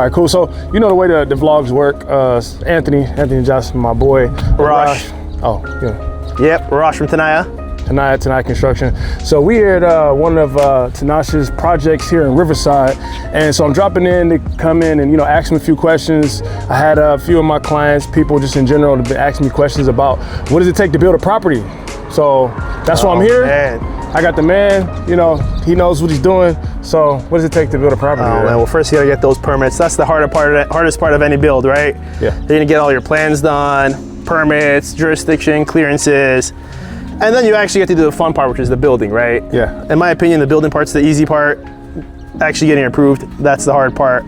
All right, cool. So you know the way the vlogs work. Anthony Johnson, my boy. Arash. Oh, yeah. Yep, Arash from Tenaya. Tenaya Construction. So we here at one of Tanasha's projects here in Riverside, and so I'm dropping in to come in and ask him a few questions. I had a few of my clients, people just in general, have been asking me questions about what does it take to build a property. So that's why I'm here. Man. I got the man, he knows what he's doing. So what does it take to build a property? Oh, man. Well, first you gotta get those permits. That's the hardest part of any build, right? Yeah. You're gonna get all your plans done, permits, jurisdiction, clearances, and then you actually get to do the fun part, which is the building, right? Yeah. In my opinion, the building part's the easy part. Actually getting approved, that's the hard part.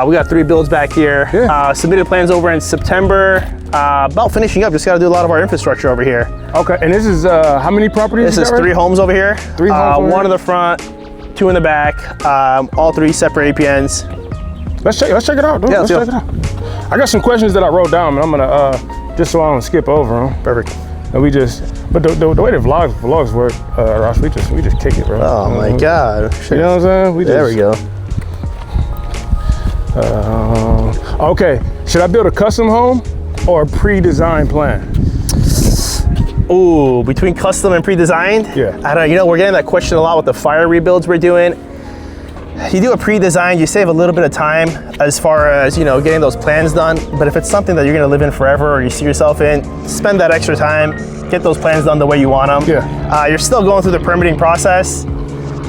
We got 3 builds back here. Yeah. Submitted plans over in September. About finishing up, just got to do a lot of our infrastructure over here. Okay, and this is how many properties? This is 3 homes over here. 3 homes. One in the front, 2 in the back. All 3 separate APNs. Let's check it out, dude. Yeah, let's check it out. I got some questions that I wrote down, and I'm gonna just so I don't skip over them. Perfect. And but the way the vlogs work, Arash, we just kick it, bro. Oh my God. You know what I'm saying? There we go. Okay, should I build a custom home or a pre-designed plan? Ooh, between custom and pre-designed? Yeah. I don't know, we're getting that question a lot with the fire rebuilds we're doing. You do a pre-design, you save a little bit of time as far as, getting those plans done. But if it's something that you're gonna live in forever or you see yourself in, spend that extra time, get those plans done the way you want them. Yeah. You're still going through the permitting process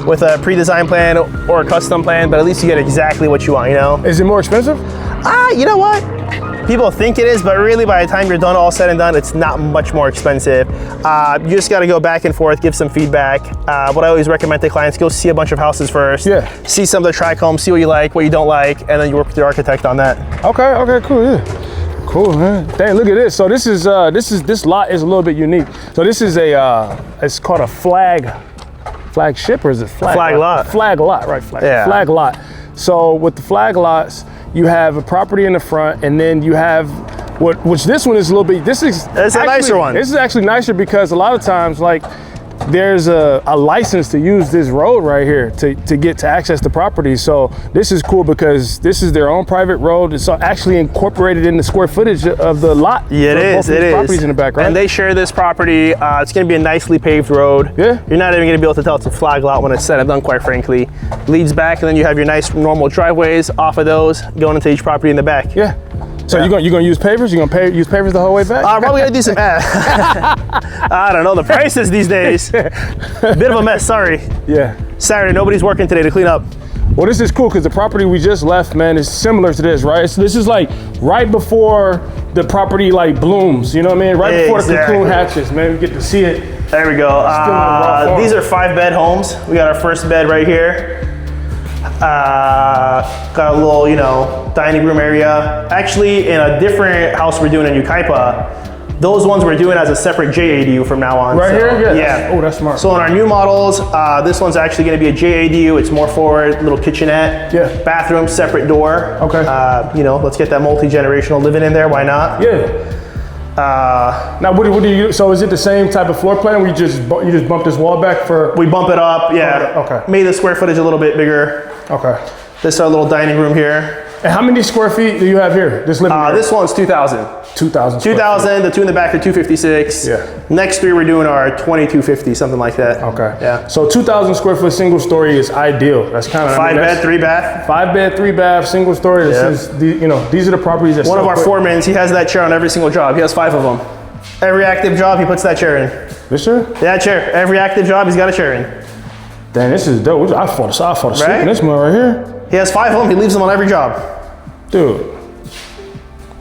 with a pre-design plan or a custom plan, but at least you get exactly what you want, Is it more expensive? You know what? People think it is, but really by the time you're done, all said and done, it's not much more expensive. You just gotta go back and forth, give some feedback. What I always recommend to clients, go see a bunch of houses first. Yeah. See some of the track homes, see what you like, what you don't like, and then you work with your architect on that. Okay, cool, yeah. Cool, man. Dang, look at this. So this lot is a little bit unique. So this is it's called a flagship, or is it Flag lot. Flag lot, right? Flag lot. So with the flag lots, you have a property in the front, and then you have which this one is a little bit. It's a nicer one. This is actually nicer because a lot of times, there's a license to use this road right here to get to access the property. So this is cool because this is their own private road. It's actually incorporated in the square footage of the lot. Yeah, it is. Properties in the back, right? And they share this property. It's going to be a nicely paved road. Yeah. You're not even going to be able to tell it's a flag lot when it's said and done, quite frankly. Leads back, and then you have your nice normal driveways off of those going into each property in the back. Yeah. So you're gonna use pavers? You're gonna use pavers the whole way back? Probably gonna do some. I don't know the prices these days. Bit of a mess. Sorry. Yeah. Saturday, nobody's working today to clean up. Well, this is cool because the property we just left, man, is similar to this, right? So this is right before the property blooms. You know what I mean? Right before the cocoon hatches, man. We get to see it. There we go. These are 5-bed homes. We got our first bed right here. Got a little, dining room area. Actually, in a different house we're doing in Ukaipa, those ones we're doing as a separate JADU from now on. Right here? Yeah. Oh, that's smart. So in our new models, this one's actually going to be a JADU. It's more forward, little kitchenette. Yeah. Bathroom, separate door. Okay. Let's get that multi-generational living in there. Why not? Yeah. Now, what do you? So is it the same type of floor plan? You just bump this wall back for? We bump it up. Yeah. Okay. Made the square footage a little bit bigger. Okay. This is our little dining room here. And how many square feet do you have here? This living area? This one's 2,000. 2,000. 2,000. The 2 in the back are 256. Yeah. Next 3 we're doing are 2,250, something like that. Okay. Yeah. So 2,000 square foot single story is ideal. That's kind of 5 bed, 3 bath. 5 bed, 3 bath, single story. This is these are the properties that one of our foremen, he has that chair on every single job. He has 5 of them. Every active job, he puts that chair in. This chair? That chair. Every active job, he's got a chair in. Dang, this is dope. I fall asleep in this one right here. He has 5 of them. He leaves them on every job. Dude,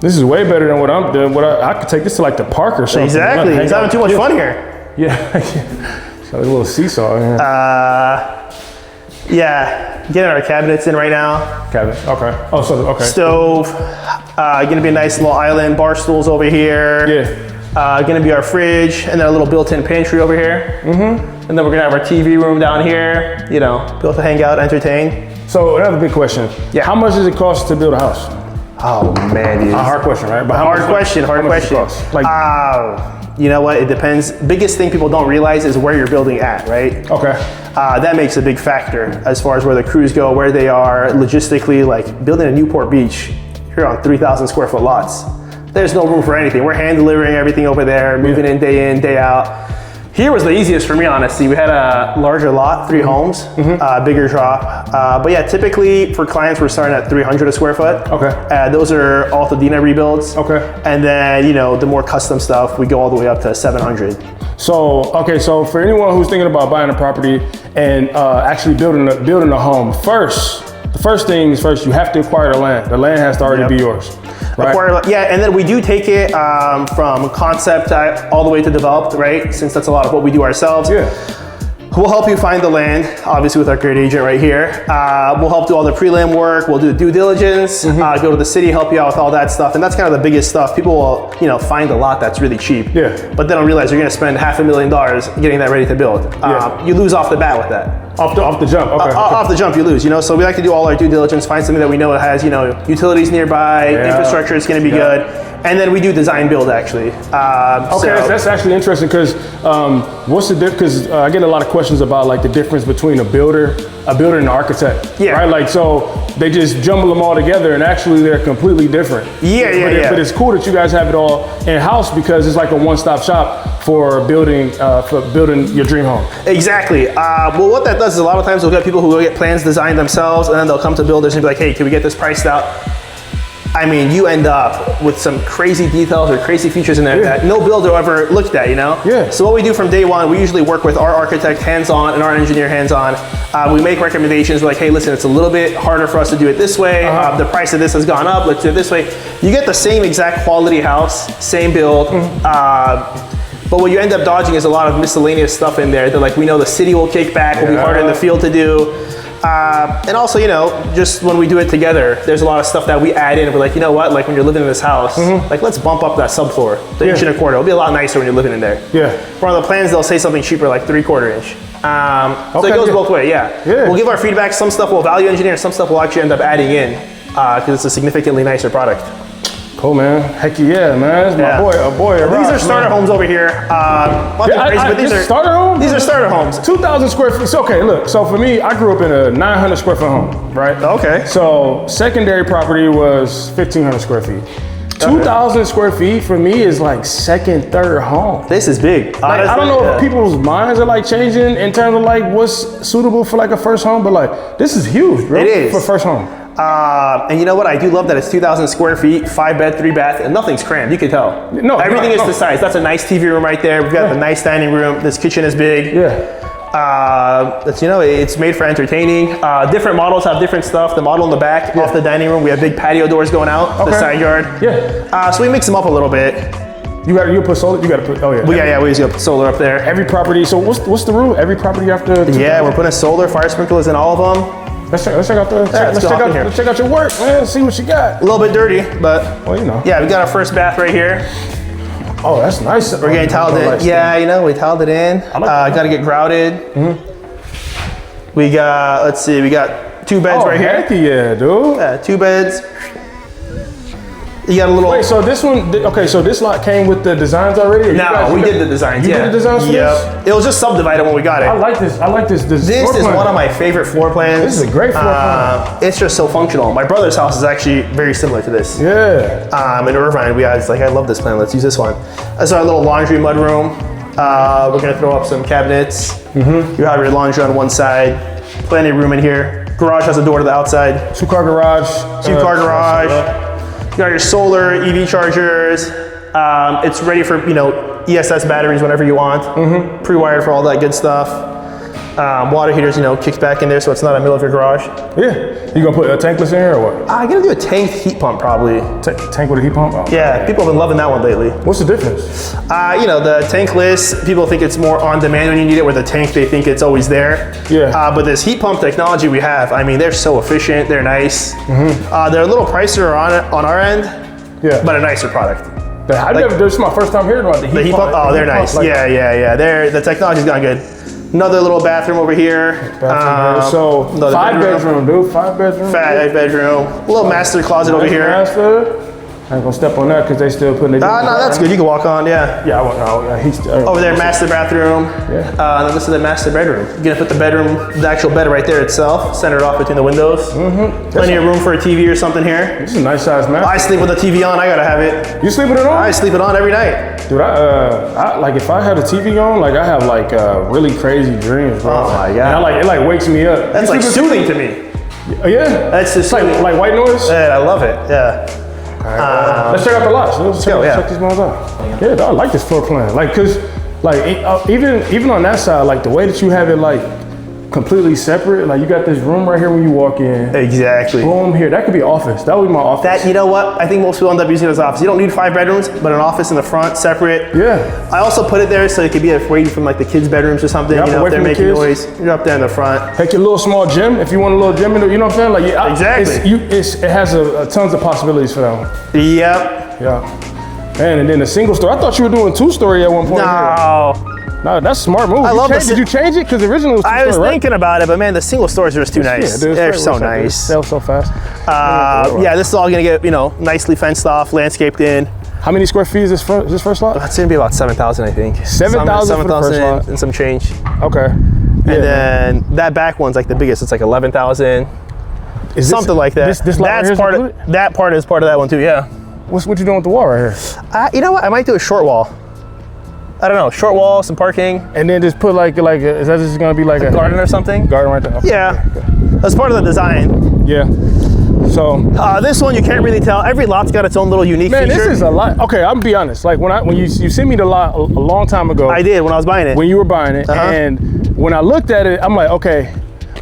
this is way better than what I'm doing. I could take this to the park or something. Exactly. He's having too much fun here. Yeah. It's got a little seesaw in here. Yeah. Getting our cabinets in right now. Cabinet. Okay. Oh, so okay. Stove. Gonna be a nice little island. Bar stools over here. Yeah. Gonna be our fridge, and then a little built-in pantry over here. Mm-hmm. And then we're gonna have our TV room down here. be able to hang out, entertain. So another big question. Yeah. How much does it cost to build a house? Oh man, dude. A hard question, right? But hard question. You know what? It depends. Biggest thing people don't realize is where you're building at, right? Okay. That makes a big factor as far as where the crews go, where they are logistically. Like building a Newport Beach, you're on 3,000 square foot lots. There's no room for anything. We're hand delivering everything over there, moving in, day out. Here was the easiest for me, honestly. We had a larger lot, 3 homes, bigger drop. But yeah, typically for clients, we're starting at 300 a square foot. Okay. Those are Altadena rebuilds. Okay. And then, you know, the more custom stuff, we go all the way up to 700. So, okay, so for anyone who's thinking about buying a property and actually building a home, the first thing is first, you have to acquire the land. The land has to already be yours. Right? Yeah, and then we do take it from concept all the way to developed, right? Since that's a lot of what we do ourselves. Yeah. We'll help you find the land, obviously with our great agent right here. We'll help do all the prelim work. We'll do the due diligence, go to the city, help you out with all that stuff. And that's kind of the biggest stuff. People will, you know, find a lot that's really cheap. Yeah. But they don't realize you're gonna spend $500,000 getting that ready to build. You lose off the bat with that. Off the jump, okay. Off the jump, you lose, you know? So we like to do all our due diligence, find something that we know it has, you know, utilities nearby, infrastructure is gonna be good. And then we do design build actually. That's actually interesting because what's the difference? Because I get a lot of questions about like the difference between a builder and an architect. Yeah. Right. Like so they just jumble them all together, and actually they're completely different. But it's cool that you guys have it all in house because it's like a one-stop shop for building your dream home. Exactly. Well, what that does is a lot of times we'll get people who go get plans designed themselves, and then they'll come to builders and be like, "Hey, can we get this priced out?" I mean, you end up with some crazy details or crazy features in there that no builder ever looked at, you know? Yeah. So what we do from day one, we usually work with our architect hands-on and our engineer hands-on. We make recommendations. We're like, hey, listen, it's a little bit harder for us to do it this way. The price of this has gone up. Let's do it this way. You get the same exact quality house, same build. But what you end up dodging is a lot of miscellaneous stuff in there that like we know the city will kick back, will be harder in the field to do. And also, you know, just when we do it together, there's a lot of stuff that we add in. We're like, you know what, like when you're living in this house, like let's bump up that subfloor, the inch and a quarter. It'll be a lot nicer when you're living in there. Yeah. For the plans, they'll say something cheaper, like 3/4 inch. So it goes both ways, We'll give our feedback. Some stuff we'll value engineer, some stuff we'll actually end up adding in because it's a significantly nicer product. Cool, man. Heck yeah, man. It's my boy, Arash, These are starter homes over here. These are starter homes? These are starter homes. 2,000 square feet. So, okay, look. So for me, I grew up in a 900 square foot home, right? Okay. So secondary property was 1,500 square feet. 2,000 square feet for me is like second, third home. This is big. Like, I don't know if people's minds are like changing in terms of like what's suitable for like a first home, but like this is huge, bro. It is. For first home. And you know what? I do love that it's 2,000 square feet, 5 bed, 3 bath, and nothing's crammed. You can tell. No, everything is the size. That's a nice TV room right there. We've got the nice dining room. This kitchen is big. It's, you know, it's made for entertaining. Different models have different stuff. The model in the back, off the dining room, we have big patio doors going out. The side yard. So we mix them up a little bit. You put solar. You got to put. Oh yeah. We just got solar up there. Every property. So what's the rule? Every property after. Yeah, we're putting solar, fire sprinklers in all of them. Let's check out let's check out your work, man. See what you got. A little bit dirty, but well, you know. Yeah, we got our first bath right here. Oh, that's nice. We're getting tiled in. Yeah, you know, we tiled it in. Got to get grouted. We got, let's see, we got 2 beds right here. Heck yeah, dude. Yeah, 2 beds. You got a little. Wait, so this one, okay, so this lot came with the designs already? No, we did the designs. You did the designs for this? It was just subdivided when we got it. I like this. This is one of my favorite floor plans. This is a great floor plan. It's just so functional. My brother's house is actually very similar to this. Yeah. In Irvine, it's like, I love this plan. Let's use this one. That's our little laundry mud room. We're gonna throw up some cabinets. You have your laundry on one side. Plenty of room in here. Garage has a door to the outside. 2-car garage. 2-car garage. You got your solar, EV chargers. It's ready for, you know, ESS batteries whenever you want. Pre-wired for all that good stuff. Water heaters, you know, kicks back in there so it's not in the middle of your garage. Yeah. You gonna put a tankless in here or what? I'm gonna do a tanked heat pump probably. Tank with a heat pump? Oh. Yeah, people have been loving that one lately. What's the difference? You know, the tankless, people think it's more on demand when you need it, where the tank, they think it's always there. Yeah. But this heat pump technology we have, I mean, they're so efficient, they're nice. They're a little pricier on our end, but a nicer product. This is my first time hearing about the heat pump. Oh, they're nice. Yeah. The technology's gone good. Another little bathroom over here. So 5 bedroom, dude. 5 bedroom. 5 bedroom. A little master closet over here. I ain't gonna step on that because they still putting it. No, that's good. You can walk on, yeah. Yeah, I won't know. Yeah, he's Over there, master bathroom. Yeah. And then this is the master bedroom. You're gonna put the bedroom, the actual bed right there itself, centered off between the windows. Mm-hmm. Plenty of room for a TV or something here. This is a nice size master. I sleep with the TV on. I gotta have it. You sleeping it on? I sleep it on every night. Dude, I like if I had a TV on, like I have like really crazy dreams, bro. Oh my God. And it like wakes me up. That's like soothing to me. Yeah. That's just like white noise. Yeah, I love it. Yeah. Let's check out the lots. Let's check these ones out. Yeah, I like this floor plan. Like, cause like even on that side, like the way that you have it like completely separate. Like you got this room right here when you walk in. Exactly. Boom here. That could be office. That would be my office. That, you know what? I think most people end up using it as office. You don't need 5 bedrooms, but an office in the front, separate. Yeah. I also put it there so it could be away from like the kids' bedrooms or something. Yep, you know, away if they're from the making kids. noise, you're up there in the front. Take your little small gym if you want a little gym. You know what I'm saying? Like Exactly. It has tons of possibilities for that one. Yep. Yeah. Man, and then a single story. I thought you were doing 2-story at one point. No. No, that's a smart move. I love it. Did you change it? Because originally it was 2-story, I was right? thinking about it, but man, the single stories are just too nice. Yeah, dude, they're so nice. Sell so fast. Yeah, this is all gonna get, you know, nicely fenced off, landscaped in. How many square feet is this first lot? That's gonna be about 7,000, I think. 7,000 for the first lot. and some change. Okay. And then that back one's like the biggest. It's like 11,000. Is something like that. This lot right here is included? That part is part of that one too. Yeah. What you doing with the wall right here? You know what? I might do a short wall. I don't know, short wall, some parking. And then just put like is that just gonna be like a garden or something? Garden right there. Okay. Yeah. That's part of the design. Yeah. So this one you can't really tell. Every lot's got its own little unique feature. Man, this is a lot. Okay, I'm gonna be honest. Like when you sent me the lot a long time ago. I did when I was buying it. When you were buying it, and when I looked at it, I'm like, okay,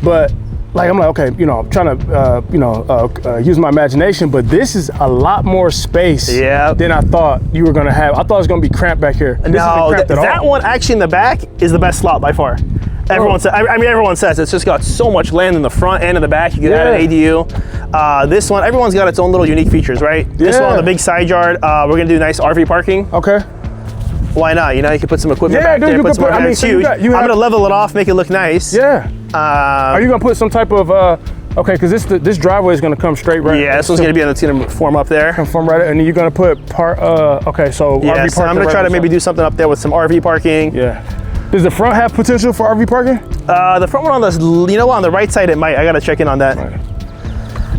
but like I'm like, okay, you know, I'm trying to use my imagination, but this is a lot more space than I thought you were gonna have. I thought it was gonna be cramped back here. And no, that one actually in the back is the best slot by far. Everyone says, I mean, everyone says it's just got so much land in the front and in the back. You can add an ADU. This one, everyone's got its own little unique features, right? This one on the big side yard, we're gonna do nice RV parking. Okay. Why not? You know, you can put some equipment back there. Put some it's huge. I'm gonna level it off, make it look nice. Yeah. Are you gonna put some type of okay? Because this driveway is gonna come straight right. Yeah, this one's gonna be. It's gonna form up there. Form right, and then you're gonna put part. Okay, so yeah, RV parking. I'm gonna try to maybe do something up there with some RV parking. Yeah. Does the front have potential for RV parking? The front one on the, you know what, on the right side it might. I gotta check in on that. Right.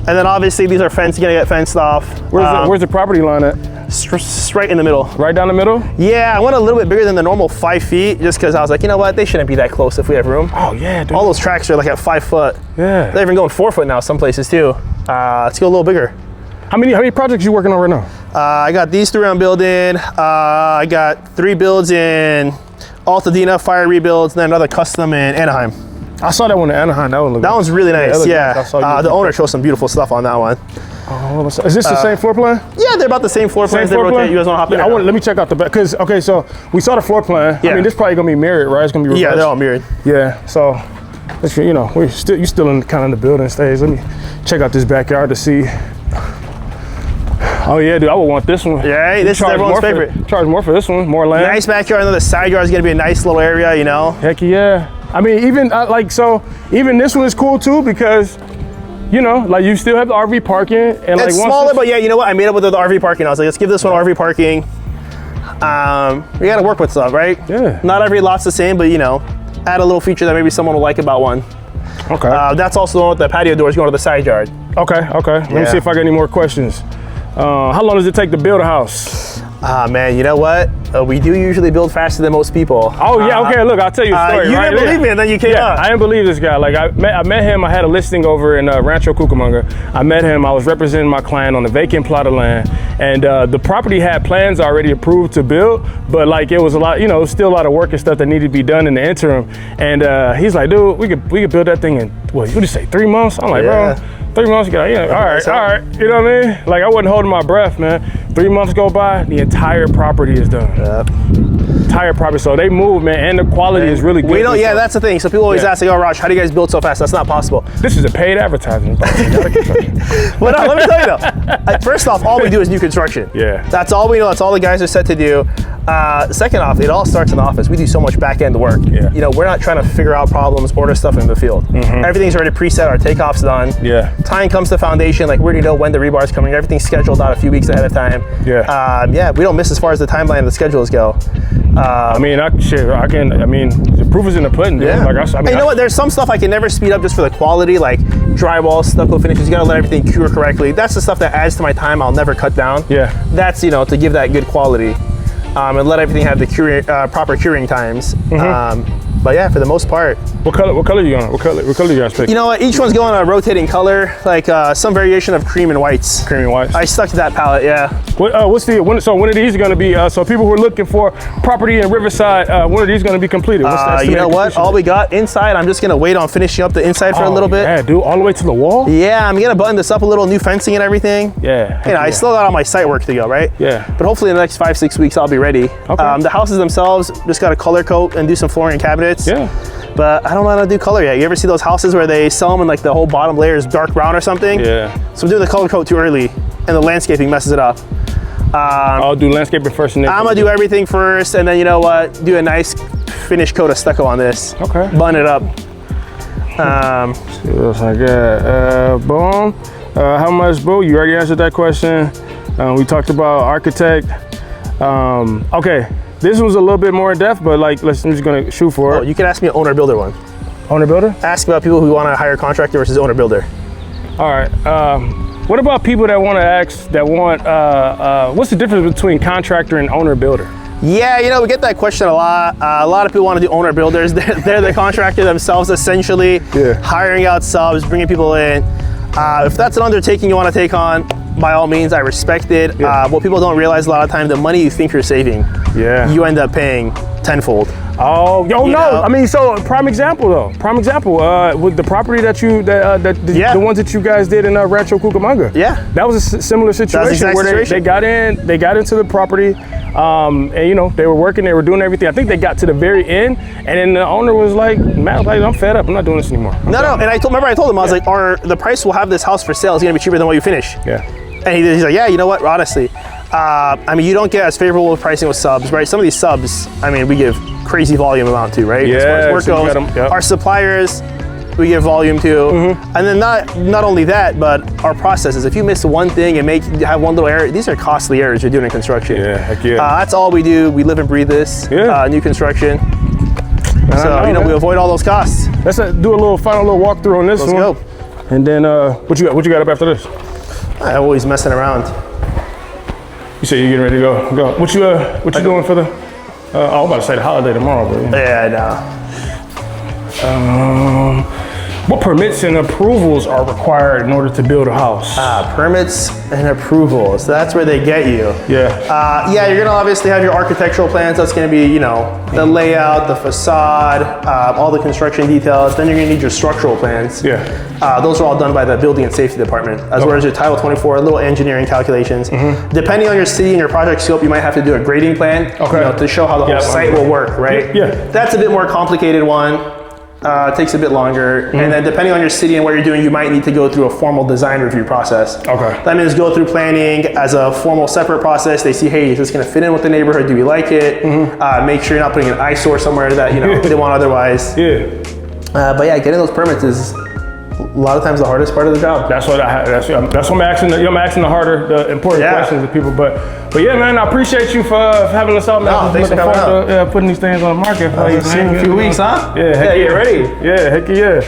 And then obviously these are fenced, gonna get fenced off. Where's the property line at? Straight in the middle. Right down the middle? Yeah, I went a little bit bigger than the normal 5 feet just because I was like, you know what, they shouldn't be that close if we have room. Oh yeah, dude. All those tracks are like at 5 foot. Yeah. They're even going 4 foot now some places too. Let's go a little bigger. How many projects you working on right now? I got these 3 I'm building. I got 3 builds in Altadena, fire rebuilds, and then another custom in Anaheim. I saw that one in Anaheim. That one looked That one's really nice, yeah. Nice. The owner shows some beautiful stuff on that one. Oh, is this the same floor plan? Yeah, they're about the same floor plans. They rotate. You guys want to hop in? Let me check out the back. Because, okay, so we saw the floor plan. Yeah. I mean, this probably going to be mirrored, right? It's going to be reversed. Yeah, they're all mirrored. Yeah, so, you know, you're still in kind of the building stage. Let me check out this backyard to see. Oh yeah, dude, I would want this one. Yeah, hey, this is everyone's favorite. Charge more for this one, more land. Nice backyard, and then the side yard is gonna be a nice little area, you know? Heck yeah. I mean, even even this one is cool too because, you know, like you still have the RV parking and it's smaller, but yeah, you know what? I made up with the RV parking. I was like, let's give this one RV parking. We gotta work with stuff, right? Yeah. Not every lot's the same, but you know, add a little feature that maybe someone will like about one. Okay. That's also the one with the patio doors going to the side yard. Okay. Let me see if I got any more questions. How long does it take to build a house? Man, you know what? We do usually build faster than most people. Oh yeah, okay. Look, I'll tell you a story. You didn't believe me, and then you came up. I didn't believe this guy. Like I met him. I had a listing over in Rancho Cucamonga. I met him. I was representing my client on a vacant plot of land, and the property had plans already approved to build, but like it was a lot. You know, still a lot of work and stuff that needed to be done in the interim. And he's like, dude, we could build that thing in what you say 3 months? I'm like, bro. 3 months ago, yeah, all right. You know what I mean? Like I wasn't holding my breath, man. 3 months go by, the entire property is done. Yep. entire property. So they move, man, and the quality is really good. We don't. Yeah, that's the thing. So people always ask, like, "Oh, Arash, how do you guys build so fast?" That's not possible. This is a paid advertisement. But no, let me tell you though. First off, all we do is new construction. Yeah. That's all we know. That's all the guys are set to do. Second off, it all starts in the office. We do so much back end work. Yeah. You know, we're not trying to figure out problems, order stuff in the field. Everything's already preset. Our takeoff's done. Yeah. Time comes to foundation. Like, we already know when the rebar's coming. Everything's scheduled out a few weeks ahead of time. Yeah. Yeah. We don't miss as far as the timeline and the schedules go. I mean, the proof is in the pudding, dude. Yeah. Like, and you know what? There's some stuff I can never speed up just for the quality, like drywall, stucco finishes. You gotta let everything cure correctly. That's the stuff that adds to my time. I'll never cut down. Yeah. That's, you know, to give that good quality, and let everything have the proper curing times. But yeah, for the most part. What color you on? What color you guys pick? You know what? Each one's going on a rotating color, like some variation of cream and whites. Cream and whites. I stuck to that palette, yeah. So when are these going to be? So people who are looking for property in Riverside, when are these going to be completed? What's the You estimated know what? completion All date? we got inside, I'm just gonna wait on finishing up the inside for a little bit. Yeah, dude, all the way to the wall? Yeah, I'm gonna button this up a little, new fencing and everything. Yeah. You know, I still got all my site work to go, right? Yeah. But hopefully in the next 5-6 weeks, I'll be ready. Okay. The houses themselves, just got to color coat and do some flooring and cabinets. Yeah. But I don't know how to do color yet. You ever see those houses where they sell them and like the whole bottom layer is dark brown or something? Yeah. So I'm doing the color coat too early and the landscaping messes it up. I'll do landscaping first and then. I'm gonna do everything first and then, you know what, do a nice finished coat of stucco on this. Okay. Bun it up. See what else I got? Boom. How much, boo? You already answered that question. We talked about architect. Okay. This was a little bit more in depth, but like, I'm just gonna shoot for it. You can ask me an owner builder one. Owner builder? Ask about people who want to hire a contractor versus owner builder. All right. What about people that want to ask, what's the difference between contractor and owner builder? Yeah, you know, we get that question a lot. A lot of people want to do owner builders. They're the contractor themselves, essentially, hiring out subs, bringing people in. If that's an undertaking you want to take on, by all means, I respect it. What people don't realize a lot of times, the money you think you're saving, you end up paying tenfold. Oh, no. know? I mean, so prime example, with the property the ones that you guys did in Rancho Cucamonga. Yeah. That was a similar situation where they got into the property, and you know, they were working, they were doing everything. I think they got to the very end, and then the owner was like, "Man, I'm fed up. I'm not doing this anymore." And I told him, I was like, the price we'll have this house for sale is gonna be cheaper than what you finish. Yeah. And he's like, yeah, you know what, honestly, I mean, you don't get as favorable pricing with subs, right? Some of these subs, I mean, we give crazy volume amount to, right? Yeah, as far as work so goes. Our suppliers, we give volume to. And then not only that, but our processes. If you miss one thing and have one little error, these are costly errors you're doing in construction. Yeah, heck yeah. That's all we do. We live and breathe this, new construction. So, you know, we avoid all those costs. Let's do a final little walkthrough on this one. Let's go. And then, what you got up after this? I'm always messing around. You say you're getting ready to go. What you doing for the? I was about to say the holiday tomorrow, but what permits and approvals are required in order to build a house? Permits and approvals. That's where they get you. Yeah. You're gonna obviously have your architectural plans. That's gonna be, you know, the layout, the facade, all the construction details. Then you're gonna need your structural plans. Yeah. Those are all done by the building and safety department, as well as your Title 24, little engineering calculations. Depending on your city and your project scope, you might have to do a grading plan, you know, to show how the whole site will work, right? Yeah. That's a bit more complicated one. Takes a bit longer. And then depending on your city and what you're doing, you might need to go through a formal design review process. Okay. That means go through planning as a formal separate process. They see, hey, is this gonna fit in with the neighborhood? Do we like it? Make sure you're not putting an eyesore somewhere that, you know, they want otherwise. Yeah. But yeah, getting those permits is a lot of times the hardest part of the job. That's what I'm asking. I'm asking the important questions to people. But yeah, man, I appreciate you for having us out, man. No, thanks for coming out. Putting these things on the market for you. See you in a few weeks, huh? Yeah, heck get ready. Yeah, heck yeah.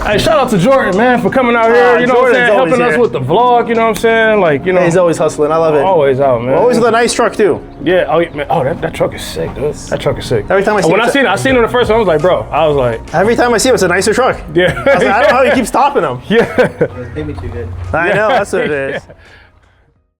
Hey, shout out to Jordan, man, for coming out here. You know what I'm saying? Helping us with the vlog. You know what I'm saying? Like, you know, he's always hustling. I love it. Always out, man. Always with a nice truck too. Yeah. Oh, man. Oh, that truck is sick, dude. That truck is sick. Every time I see I seen him the first time, I was like, bro. I was like, every time I see him, it's a nicer truck. Yeah. I don't know how he keeps topping them. Yeah. Pay me too good. I know. That's what it is.